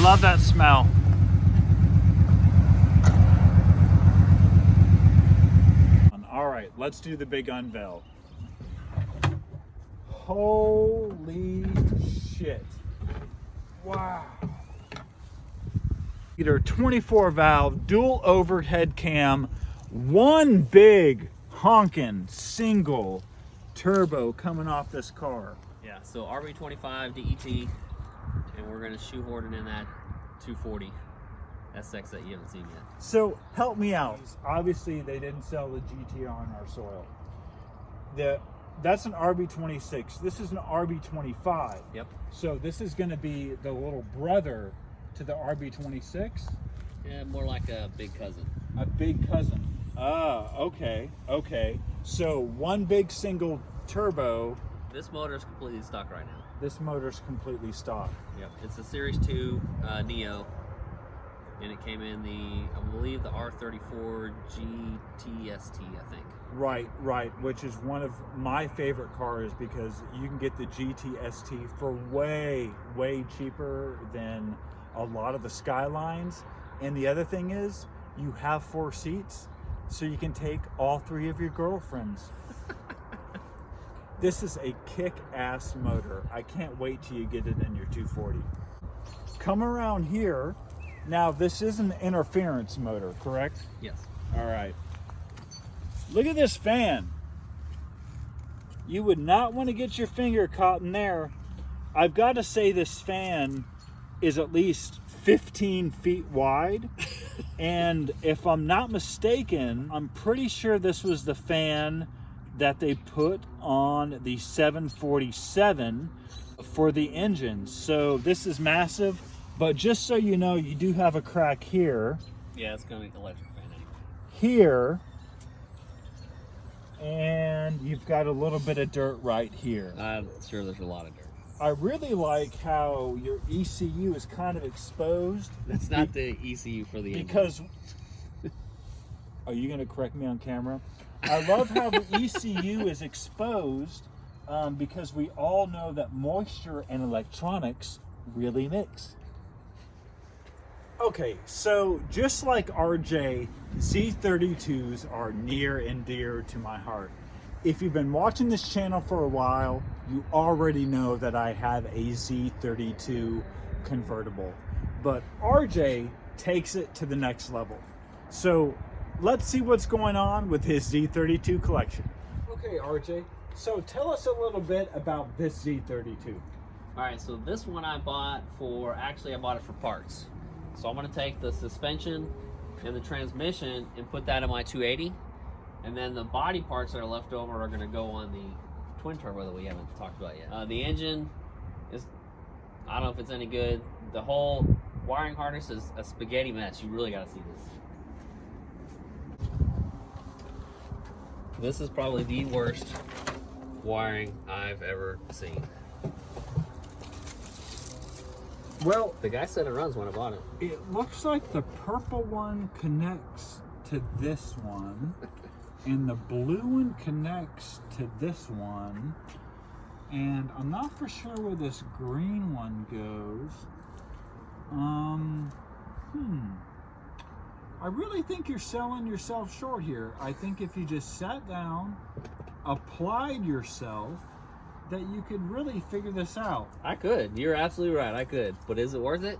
love that smell. All right, let's do the big unveil. Holy shit. Wow. Either 24 valve, dual overhead cam, one big honkin' single turbo coming off this car. Yeah, so RB25 DET, and we're gonna shoehorn it in that 240 SX that you haven't seen yet. So help me out. Obviously they didn't sell the GTR on our soil. That's an RB26. This is an RB25. Yep. So this is gonna be the little brother to the RB26? Yeah, more like a big cousin. A big cousin. Ah, okay, okay. So one big single turbo. This motor is completely stock right now. This motor's completely stock. Yep, it's a Series 2 Neo, and it came in I believe the R34 GTST, I think. Right, right, which is one of my favorite cars because you can get the GTST for way, way cheaper than a lot of the Skylines. And the other thing is, you have 4 seats, so you can take all 3 of your girlfriends. This is a kick-ass motor. I can't wait till you get it in your 240. Come around here. Now, this is an interference motor, correct? Yes. All right. Look at this fan. You would not want to get your finger caught in there. I've got to say this fan is at least 15 feet wide. And if I'm not mistaken, I'm pretty sure this was the fan that they put on the 747 for the engine. So this is massive, but just so you know, you do have a crack here. Yeah, it's gonna be electric fan anyway. Here, and you've got a little bit of dirt right here. I'm sure there's a lot of dirt. I really like how your ECU is kind of exposed. That's not the ECU for the engine. Because, are you gonna correct me on camera? I love how the ECU is exposed because we all know that moisture and electronics really mix. Okay, so just like RJ, Z32s are near and dear to my heart. If you've been watching this channel for a while, you already know that I have a Z32 convertible. But RJ takes it to the next level. So let's see what's going on with his Z32 collection. Okay, RJ, so tell us a little bit about this Z32. All right, so this one I bought I bought it for parts. So I'm gonna take the suspension and the transmission and put that in my 280. And then the body parts that are left over are gonna go on the twin turbo that we haven't talked about yet. The engine is, I don't know if it's any good. The whole wiring harness is a spaghetti mess. You really gotta see this. This is probably the worst wiring I've ever seen. Well, the guy said it runs when I bought it. It looks like the purple one connects to this one, and the blue one connects to this one, and I'm not for sure where this green one goes. I really think you're selling yourself short here. I think if you just sat down, applied yourself, that you could really figure this out. I could. You're absolutely right. I could. But is it worth it?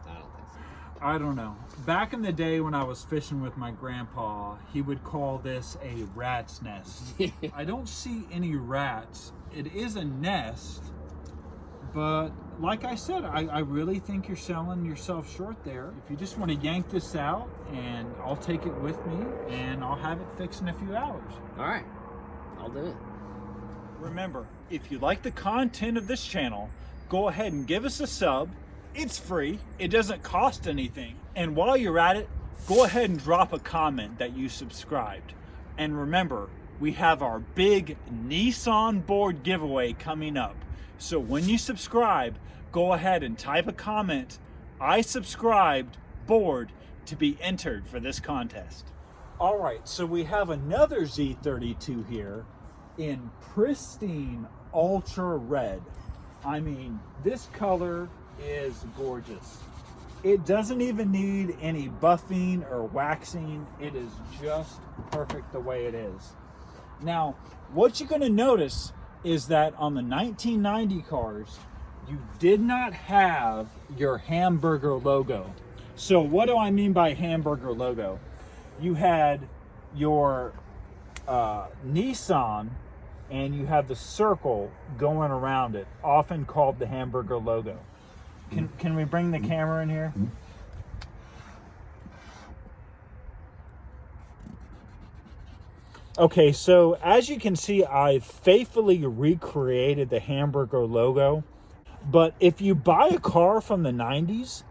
I don't think so. I don't know. Back in the day when I was fishing with my grandpa, he would call this a rat's nest. I don't see any rats. It is a nest, but like I said, I really think you're selling yourself short there. If you just want to yank this out, and I'll take it with me, and I'll have it fixed in a few hours. All right. I'll do it. Remember, if you like the content of this channel, go ahead and give us a sub. It's free. It doesn't cost anything. And while you're at it, go ahead and drop a comment that you subscribed. And remember, we have our big Nissan board giveaway coming up. So when you subscribe, go ahead and type a comment, "I subscribed, board," to be entered for this contest. All right, so we have another Z32 here in pristine ultra red. I mean, this color is gorgeous. It doesn't even need any buffing or waxing. It is just perfect the way it is. Now, what you're going to notice is that on the 1990 cars, you did not have your hamburger logo. So what do I mean by hamburger logo? You had your Nissan, and you have the circle going around it, often called the hamburger logo. Can we bring the camera in here? Okay, so as you can see, I faithfully recreated the hamburger logo. But if you buy a car from the 90s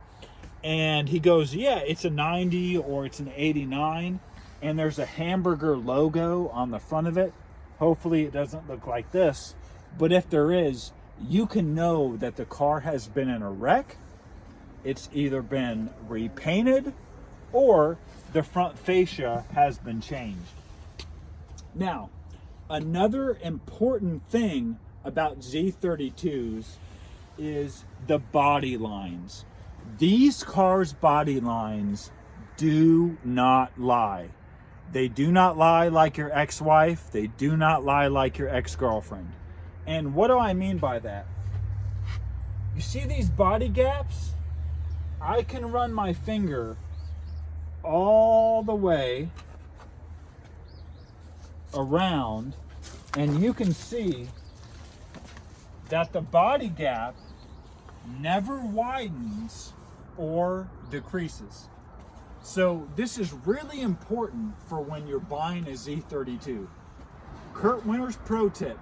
and he goes, yeah, it's a 90 or it's an 89, and there's a hamburger logo on the front of it, hopefully it doesn't look like this. But if there is, you can know that the car has been in a wreck. It's either been repainted or the front fascia has been changed. Now, another important thing about Z32s is the body lines. These cars' body lines do not lie. They do not lie like your ex-wife. They do not lie like your ex-girlfriend. And what do I mean by that? You see these body gaps? I can run my finger all the way around, and you can see that the body gap never widens or decreases. So this is really important for when you're buying a Z32. Kurt Winters pro tip: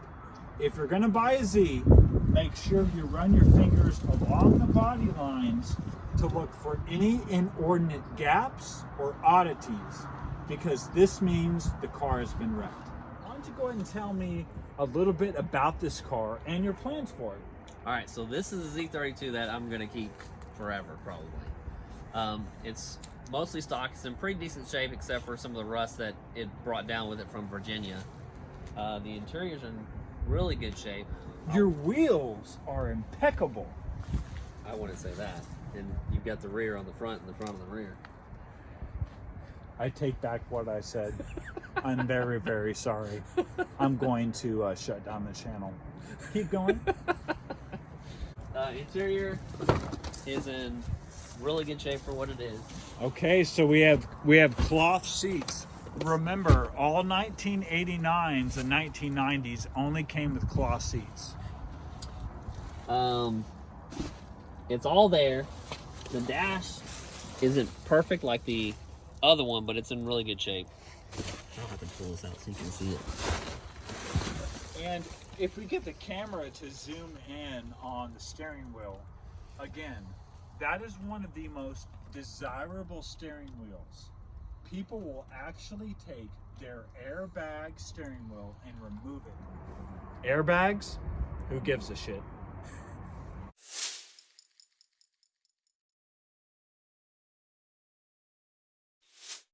if you're going to buy a Z, make sure you run your fingers along the body lines to look for any inordinate gaps or oddities, because this means the car has been wrecked. Why don't you go ahead and tell me a little bit about this car and your plans for it? All right, so this is a Z32 that I'm gonna keep forever, probably. It's mostly stock. It's in pretty decent shape, except for some of the rust that it brought down with it from Virginia. The interior's in really good shape. Your wheels are impeccable. I wouldn't say that. And you've got the rear on the front and the front on the rear. I take back what I said. I'm very, very sorry. I'm going to shut down the channel. Keep going. Interior is in really good shape for what it is. Okay, so we have cloth seats. Remember, all 1989s and 1990s only came with cloth seats. It's all there. The dash isn't perfect like the other one, but it's in really good shape. I'll have to pull this out so you can see it. And if we get the camera to zoom in on the steering wheel, again, that is one of the most desirable steering wheels. People will actually take their airbag steering wheel and remove it. Airbags? Who gives a shit?